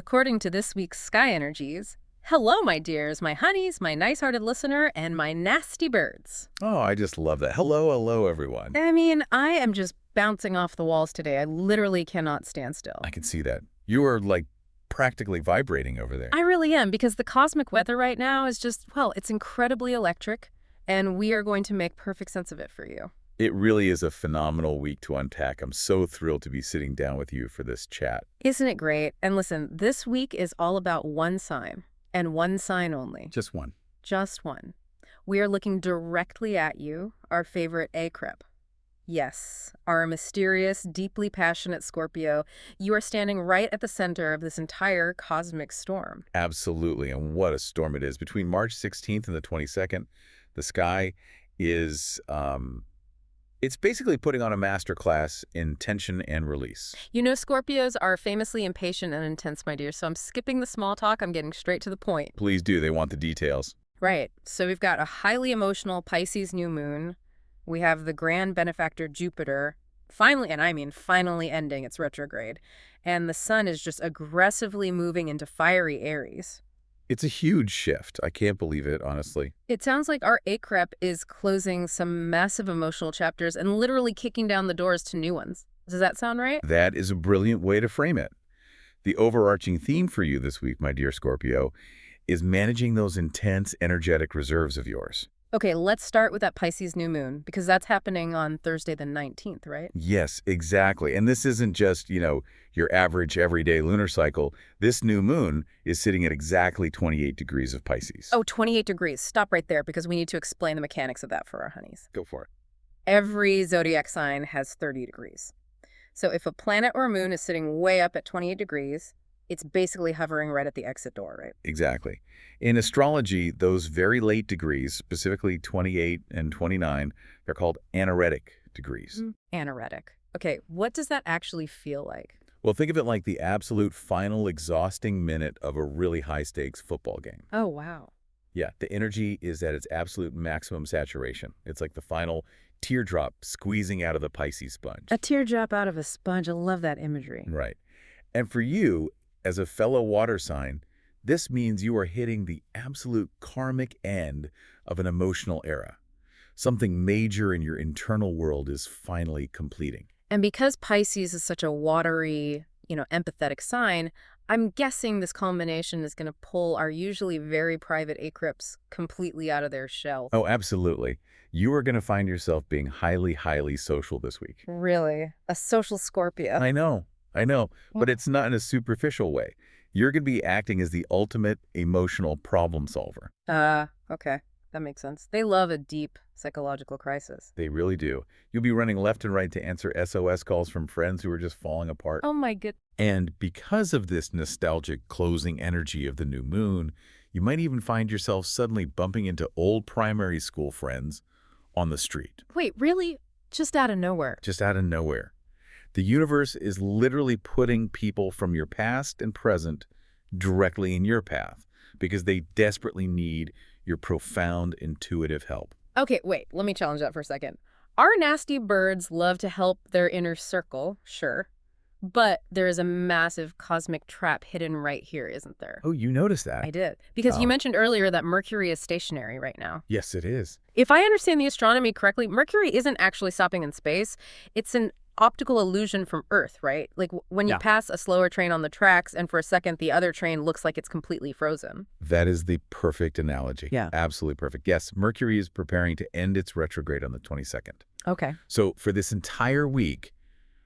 According to this week's sky energies, hello, my dears, my honeys, my nice-hearted listener, and my nasty birds. Oh, I just love that. Hello, hello, everyone. I mean, I am just bouncing off the walls today. I literally cannot stand still. I can see that. You are, like, practically vibrating over there. I really am, because the cosmic weather right now is just, well, it's incredibly electric, and we are going to make perfect sense of it for you. It really is a phenomenal week to unpack. I'm so thrilled to be sitting down with you for this chat. Isn't it great? And listen, this week is all about one sign, and one sign only. Just one. Just one. We are looking directly at you, our favorite Akrep. Yes, our mysterious, deeply passionate Scorpio. You are standing right at the center of this entire cosmic storm. Absolutely, and what a storm it is. Between March 16th and the 22nd, the sky is, it's basically putting on a master class in tension and release. You know, Scorpios are famously impatient and intense, my dear, so I'm skipping the small talk. I'm getting straight to the point. Please do. They want the details. Right. So we've got a highly emotional Pisces new moon. We have the grand benefactor Jupiter finally, and I mean finally ending its retrograde. And the sun is just aggressively moving into fiery Aries. It's a huge shift. I can't believe it, honestly. It sounds like our Akrep is closing some massive emotional chapters and literally kicking down the doors to new ones. Does that sound right? That is a brilliant way to frame it. The overarching theme for you this week, my dear Scorpio, is managing those intense, energetic reserves of yours. Okay, let's start with that Pisces new moon, because that's happening on Thursday the 19th, right? Yes, exactly. And this isn't just, your average everyday lunar cycle. This new moon is sitting at exactly 28 degrees of Pisces. Oh, 28 degrees. Stop right there, because we need to explain the mechanics of that for our honeys. Go for it. Every zodiac sign has 30 degrees. So if a planet or a moon is sitting way up at 28 degrees, it's basically hovering right at the exit door, right? Exactly. In astrology, those very late degrees, specifically 28 and 29, they're called anaretic degrees. Anaretic. Okay, what does that actually feel like? Well, think of it like the absolute final exhausting minute of a really high-stakes football game. Oh, wow. Yeah, the energy is at its absolute maximum saturation. It's like the final teardrop squeezing out of the Pisces sponge. A teardrop out of a sponge. I love that imagery. Right. And for you, as a fellow water sign, this means you are hitting the absolute karmic end of an emotional era. Something major in your internal world is finally completing. And because Pisces is such a watery, empathetic sign, I'm guessing this culmination is going to pull our usually very private Akreps completely out of their shell. Oh, absolutely. You are going to find yourself being highly, highly social this week. Really? A social Scorpio? I know, but it's not in a superficial way. You're going to be acting as the ultimate emotional problem solver. Okay. That makes sense. They love a deep psychological crisis. They really do. You'll be running left and right to answer SOS calls from friends who are just falling apart. Oh my goodness. And because of this nostalgic closing energy of the new moon, you might even find yourself suddenly bumping into old primary school friends on the street. Wait, really? Just out of nowhere? Just out of nowhere. The universe is literally putting people from your past and present directly in your path because they desperately need your profound intuitive help. Okay, wait, let me challenge that for a second. Our nasty birds love to help their inner circle, sure, but there is a massive cosmic trap hidden right here, isn't there? Oh, you noticed that? I did. Because you mentioned earlier that Mercury is stationary right now. Yes, it is. If I understand the astronomy correctly, Mercury isn't actually stopping in space. It's an optical illusion from Earth, right? Like when you pass a slower train on the tracks and for a second the other train looks like it's completely frozen. That is the perfect analogy. Yeah. Absolutely perfect. Yes, Mercury is preparing to end its retrograde on the 22nd. Okay. So for this entire week,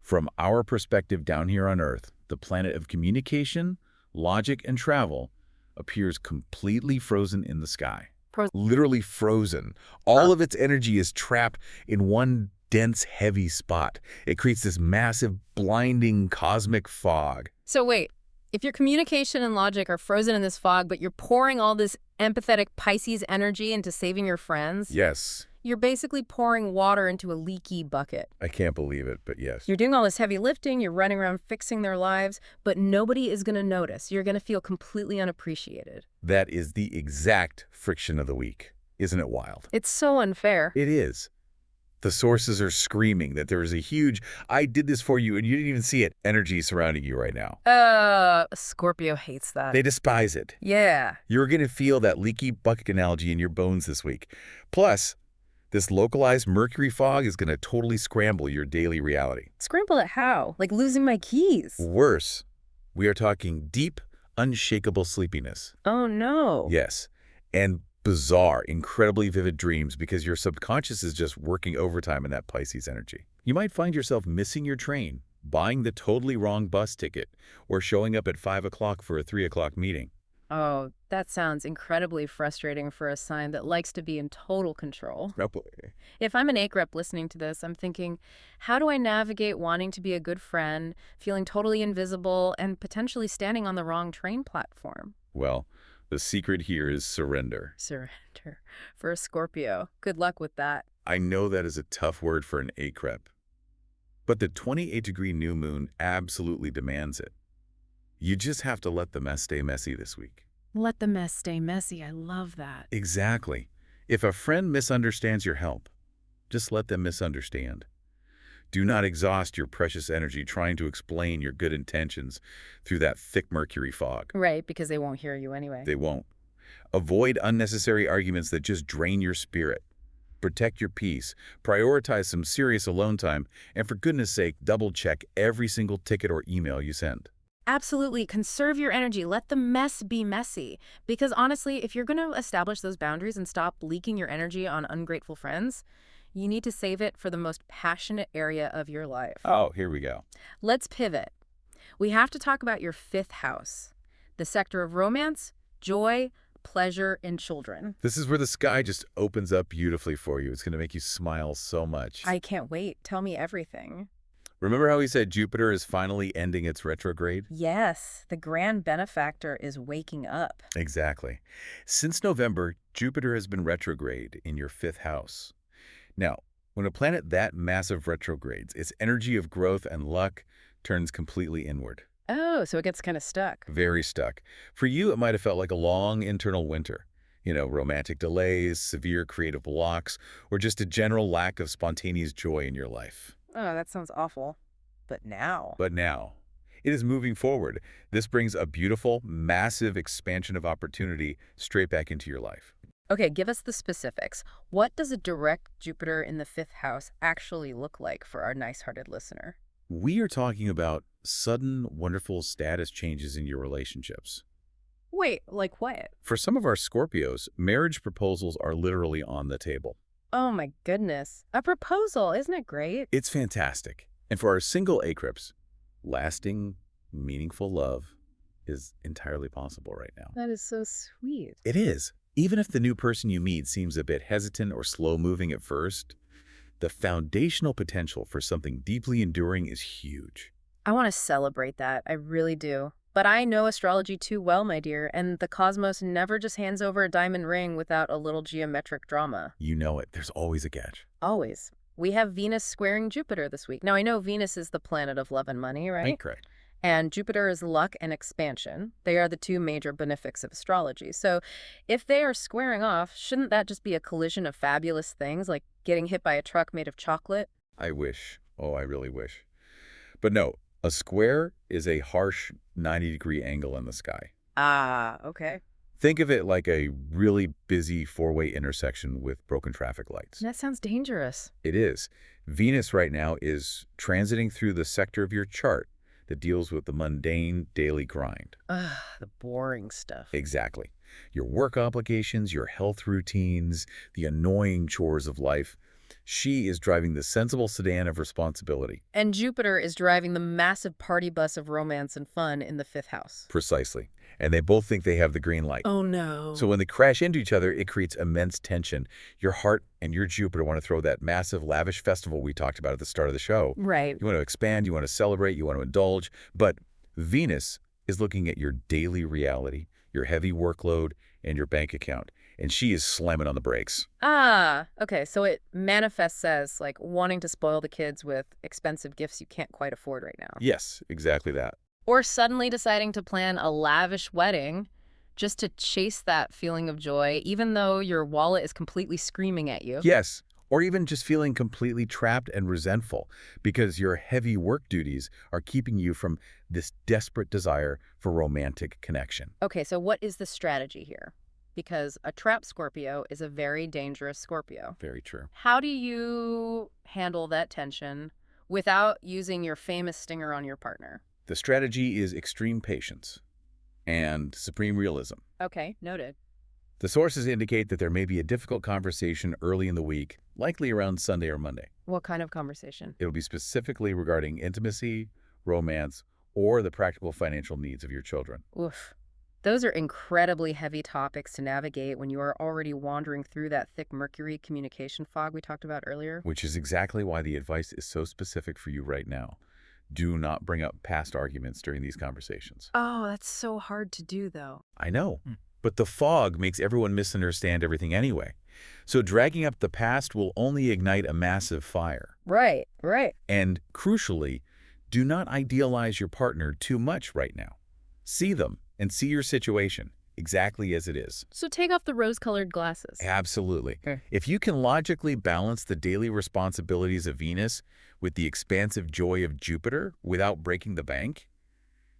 from our perspective down here on Earth, the planet of communication, logic, and travel appears completely frozen in the sky. Literally frozen. All of its energy is trapped in one dense, heavy spot. It creates this massive, blinding cosmic fog. So wait, if your communication and logic are frozen in this fog, but you're pouring all this empathetic Pisces energy into saving your friends, Yes. you're basically pouring water into a leaky bucket. I can't believe it, but yes. You're doing all this heavy lifting, you're running around fixing their lives, but nobody is going to notice. You're going to feel completely unappreciated. That is the exact friction of the week. Isn't it wild? It's so unfair. It is. The sources are screaming that there is a huge, I did this for you and you didn't even see it, energy surrounding you right now. Scorpio hates that. They despise it. Yeah. You're going to feel that leaky bucket analogy in your bones this week. Plus, this localized Mercury fog is going to totally scramble your daily reality. Scramble it how? Like losing my keys. Worse, we are talking deep, unshakable sleepiness. Oh, no. Yes, and bizarre, incredibly vivid dreams because your subconscious is just working overtime in that Pisces energy. You might find yourself missing your train, buying the totally wrong bus ticket, or showing up at 5 o'clock for a 3 o'clock meeting. Oh, that sounds incredibly frustrating for a sign that likes to be in total control. Oh boy. If I'm an ACREP listening to this, I'm thinking, how do I navigate wanting to be a good friend, feeling totally invisible, and potentially standing on the wrong train platform? Well, the secret here is surrender. Surrender. For a Scorpio. Good luck with that. I know that is a tough word for an ACREP, but the 28-degree new moon absolutely demands it. You just have to let the mess stay messy this week. Let the mess stay messy. I love that. Exactly. If a friend misunderstands your help, just let them misunderstand. Do not exhaust your precious energy trying to explain your good intentions through that thick Mercury fog. Right, because they won't hear you anyway. They won't. Avoid unnecessary arguments that just drain your spirit. Protect your peace, prioritize some serious alone time, and for goodness sake, double-check every single ticket or email you send. Absolutely. Conserve your energy. Let the mess be messy. Because honestly, if you're going to establish those boundaries and stop leaking your energy on ungrateful friends, you need to save it for the most passionate area of your life. Oh, here we go. Let's pivot. We have to talk about your 5th house, the sector of romance, joy, pleasure, and children. This is where the sky just opens up beautifully for you. It's going to make you smile so much. I can't wait. Tell me everything. Remember how we said Jupiter is finally ending its retrograde? Yes, the grand benefactor is waking up. Exactly. Since November, Jupiter has been retrograde in your 5th house. Now, when a planet that massive retrogrades, its energy of growth and luck turns completely inward. Oh, so it gets kind of stuck. Very stuck. For you, it might have felt like a long internal winter. Romantic delays, severe creative blocks, or just a general lack of spontaneous joy in your life. Oh, that sounds awful. But now? But now, it is moving forward. This brings a beautiful, massive expansion of opportunity straight back into your life. Okay, give us the specifics. What does a direct Jupiter in the 5th house actually look like for our nice-hearted listener? We are talking about sudden, wonderful status changes in your relationships. Wait, like what? For some of our Scorpios, marriage proposals are literally on the table. Oh my goodness. A proposal, isn't it great? It's fantastic. And for our single ACREPs, lasting, meaningful love is entirely possible right now. That is so sweet. It is. Even if the new person you meet seems a bit hesitant or slow-moving at first, the foundational potential for something deeply enduring is huge. I want to celebrate that. I really do. But I know astrology too well, my dear, and the cosmos never just hands over a diamond ring without a little geometric drama. You know it. There's always a catch. Always. We have Venus squaring Jupiter this week. Now, I know Venus is the planet of love and money, right? Correct. And Jupiter is luck and expansion. They are the two major benefics of astrology. So if they are squaring off, shouldn't that just be a collision of fabulous things, like getting hit by a truck made of chocolate? I wish. Oh, I really wish. But no, a square is a harsh 90-degree angle in the sky. Ah, okay. Think of it like a really busy four-way intersection with broken traffic lights. That sounds dangerous. It is. Venus right now is transiting through the sector of your chart that deals with the mundane daily grind. Ugh, the boring stuff. Exactly. Your work obligations, your health routines, the annoying chores of life. She is driving the sensible sedan of responsibility. And Jupiter is driving the massive party bus of romance and fun in the 5th house. Precisely. And they both think they have the green light. Oh, no. So when they crash into each other, it creates immense tension. Your heart and your Jupiter want to throw that massive, lavish festival we talked about at the start of the show. Right. You want to expand, you want to celebrate, you want to indulge. But Venus is looking at your daily reality, your heavy workload, and your bank account. And she is slamming on the brakes. Ah, okay. So it manifests as, like, wanting to spoil the kids with expensive gifts you can't quite afford right now. Yes, exactly that. Or suddenly deciding to plan a lavish wedding just to chase that feeling of joy, even though your wallet is completely screaming at you. Yes. Or even just feeling completely trapped and resentful because your heavy work duties are keeping you from this desperate desire for romantic connection. Okay, so what is the strategy here? Because a trap Scorpio is a very dangerous Scorpio. Very true. How do you handle that tension without using your famous stinger on your partner? The strategy is extreme patience and supreme realism. Okay, noted. The sources indicate that there may be a difficult conversation early in the week, likely around Sunday or Monday. What kind of conversation? It'll be specifically regarding intimacy, romance, or the practical financial needs of your children. Oof. Those are incredibly heavy topics to navigate when you are already wandering through that thick Mercury communication fog we talked about earlier. Which is exactly why the advice is so specific for you right now. Do not bring up past arguments during these conversations. Oh, that's so hard to do, though. I know, but the fog makes everyone misunderstand everything anyway. So dragging up the past will only ignite a massive fire. Right, right. And crucially, do not idealize your partner too much right now. See them and see your situation exactly as it is. So take off the rose-colored glasses. Absolutely. Okay. If you can logically balance the daily responsibilities of Venus with the expansive joy of Jupiter without breaking the bank,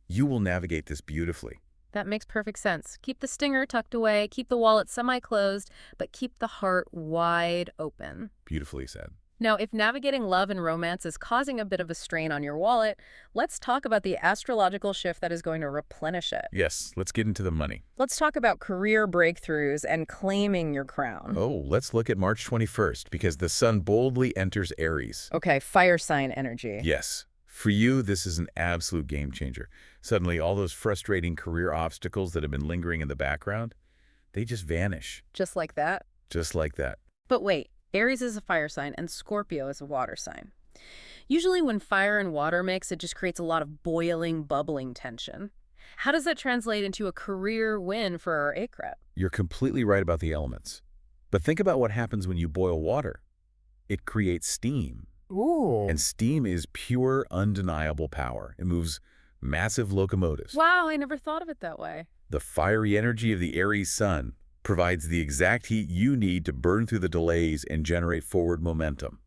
you will navigate this beautifully. That makes perfect sense. Keep the stinger tucked away, keep the wallet semi-closed, but keep the heart wide open. Beautifully said. Now, if navigating love and romance is causing a bit of a strain on your wallet, let's talk about the astrological shift that is going to replenish it. Yes, let's get into the money. Let's talk about career breakthroughs and claiming your crown. Oh, let's look at March 21st because the sun boldly enters Aries. Okay, fire sign energy. Yes. For you, this is an absolute game changer. Suddenly, all those frustrating career obstacles that have been lingering in the background, they just vanish. Just like that? Just like that. But wait, Aries is a fire sign and Scorpio is a water sign. Usually when fire and water mix, it just creates a lot of boiling, bubbling tension. How does that translate into a career win for our ACREP? You're completely right about the elements. But think about what happens when you boil water. It creates steam. Ooh. And steam is pure, undeniable power. It moves massive locomotives. Wow, I never thought of it that way. The fiery energy of the Aries sun provides the exact heat you need to burn through the delays and generate forward momentum.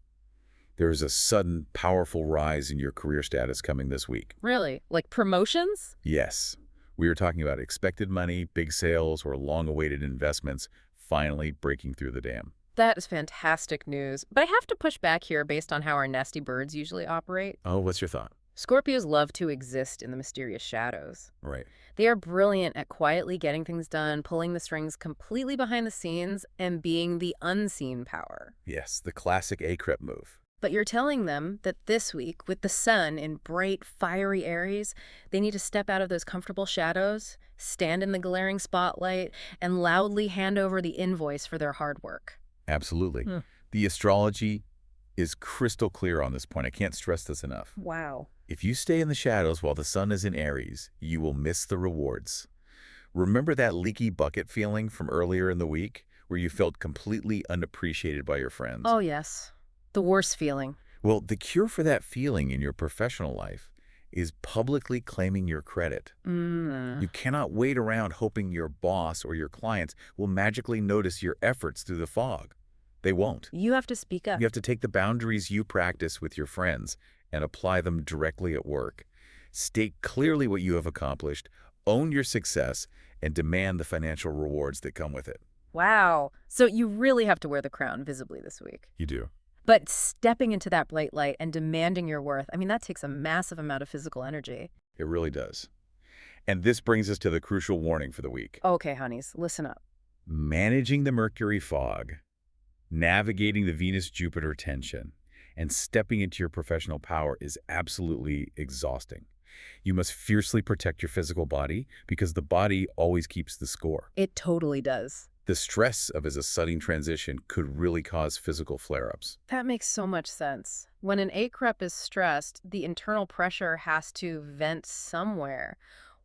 There is a sudden, powerful rise in your career status coming this week. Really? Like promotions? Yes. We are talking about expected money, big sales, or long-awaited investments finally breaking through the dam. That is fantastic news. But I have to push back here based on how our nasty birds usually operate. Oh, what's your thought? Scorpios love to exist in the mysterious shadows. Right. They are brilliant at quietly getting things done, pulling the strings completely behind the scenes, and being the unseen power. Yes, the classic ACREP move. But you're telling them that this week, with the sun in bright, fiery Aries, they need to step out of those comfortable shadows, stand in the glaring spotlight, and loudly hand over the invoice for their hard work. Absolutely. The astrology is crystal clear on this point. I can't stress this enough. Wow. If you stay in the shadows while the sun is in Aries, you will miss the rewards. Remember that leaky bucket feeling from earlier in the week where you felt completely unappreciated by your friends? Oh, yes. The worst feeling. Well, the cure for that feeling in your professional life is publicly claiming your credit. You cannot wait around hoping your boss or your clients will magically notice your efforts through the fog. They won't. You have to speak up. You have to take the boundaries you practice with your friends and apply them directly at work. State clearly what you have accomplished, own your success, and demand the financial rewards that come with it. Wow. So you really have to wear the crown visibly this week. You do. But stepping into that bright light and demanding your worth, I mean, that takes a massive amount of physical energy. It really does. And this brings us to the crucial warning for the week. Okay, honeys, listen up. Managing the Mercury fog, navigating the Venus-Jupiter tension, and stepping into your professional power is absolutely exhausting. You must fiercely protect your physical body because the body always keeps the score. It totally does. The stress of a sudden transition could really cause physical flare-ups. That makes so much sense. When an ACREP is stressed, the internal pressure has to vent somewhere.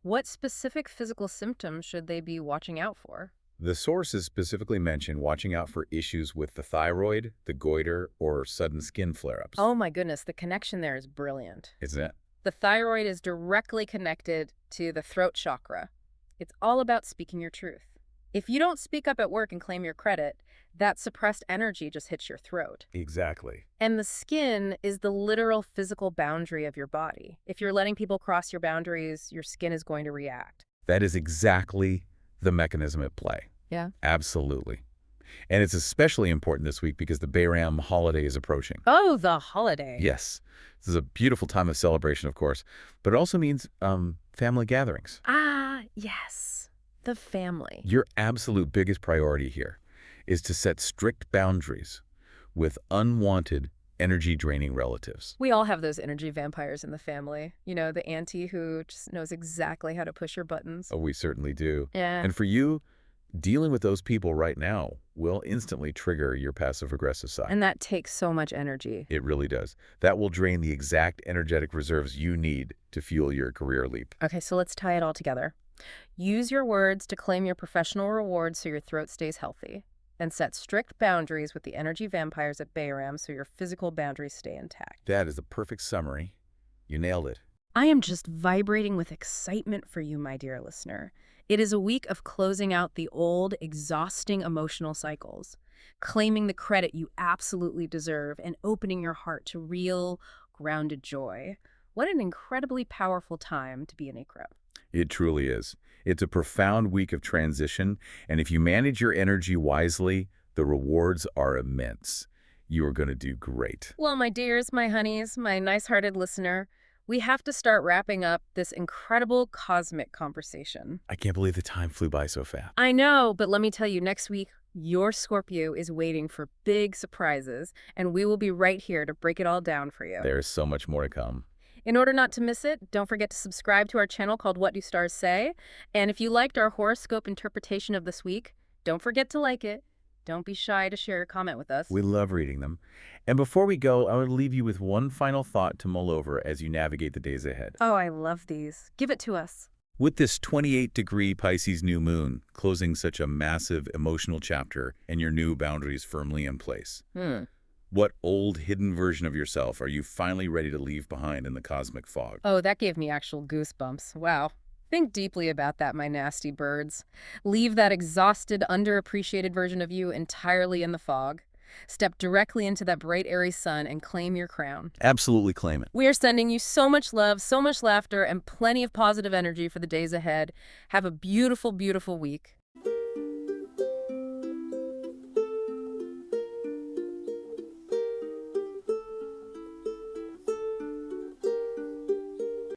What specific physical symptoms should they be watching out for? The sources specifically mention watching out for issues with the thyroid, the goiter, or sudden skin flare-ups. Oh my goodness, the connection there is brilliant. Isn't it? The thyroid is directly connected to the throat chakra. It's all about speaking your truth. If you don't speak up at work and claim your credit, that suppressed energy just hits your throat. Exactly. And the skin is the literal physical boundary of your body. If you're letting people cross your boundaries, your skin is going to react. That is exactly the mechanism at play. Yeah. Absolutely. And it's especially important this week because the Bayram holiday is approaching. Oh, the holiday. Yes. This is a beautiful time of celebration, of course, but it also means family gatherings. Ah, yes. The family. Your absolute biggest priority here is to set strict boundaries with unwanted, energy-draining relatives. We all have those energy vampires in the family. You know, the auntie who just knows exactly how to push your buttons. Oh, we certainly do. Yeah. And for you, dealing with those people right now will instantly trigger your passive-aggressive side. And that takes so much energy. It really does. That will drain the exact energetic reserves you need to fuel your career leap. Okay, so let's tie it all together. Use your words to claim your professional rewards so your throat stays healthy. And set strict boundaries with the energy vampires at Bayram so your physical boundaries stay intact. That is the perfect summary. You nailed it. I am just vibrating with excitement for you, my dear listener. It is a week of closing out the old, exhausting emotional cycles, claiming the credit you absolutely deserve, and opening your heart to real, grounded joy. What an incredibly powerful time to be an Acro. It truly is. It's a profound week of transition, and if you manage your energy wisely, the rewards are immense. You are going to do great. Well, my dears, my honeys, my nice-hearted listener, we have to start wrapping up this incredible cosmic conversation. I can't believe the time flew by so fast. I know, but let me tell you, next week, your Scorpio is waiting for big surprises, and we will be right here to break it all down for you. There's so much more to come. In order not to miss it, don't forget to subscribe to our channel called What Do Stars Say? And if you liked our horoscope interpretation of this week, don't forget to like it. Don't be shy to share your comment with us. We love reading them. And before we go, I would leave you with one final thought to mull over as you navigate the days ahead. Oh, I love these. Give it to us. With this 28-degree Pisces new moon closing such a massive emotional chapter and your new boundaries firmly in place, what old hidden version of yourself are you finally ready to leave behind in the cosmic fog? Oh, that gave me actual goosebumps. Wow. Think deeply about that, my nasty birds. Leave that exhausted, underappreciated version of you entirely in the fog. Step directly into that bright, airy sun and claim your crown. Absolutely claim it. We are sending you so much love, so much laughter, and plenty of positive energy for the days ahead. Have a beautiful, beautiful week.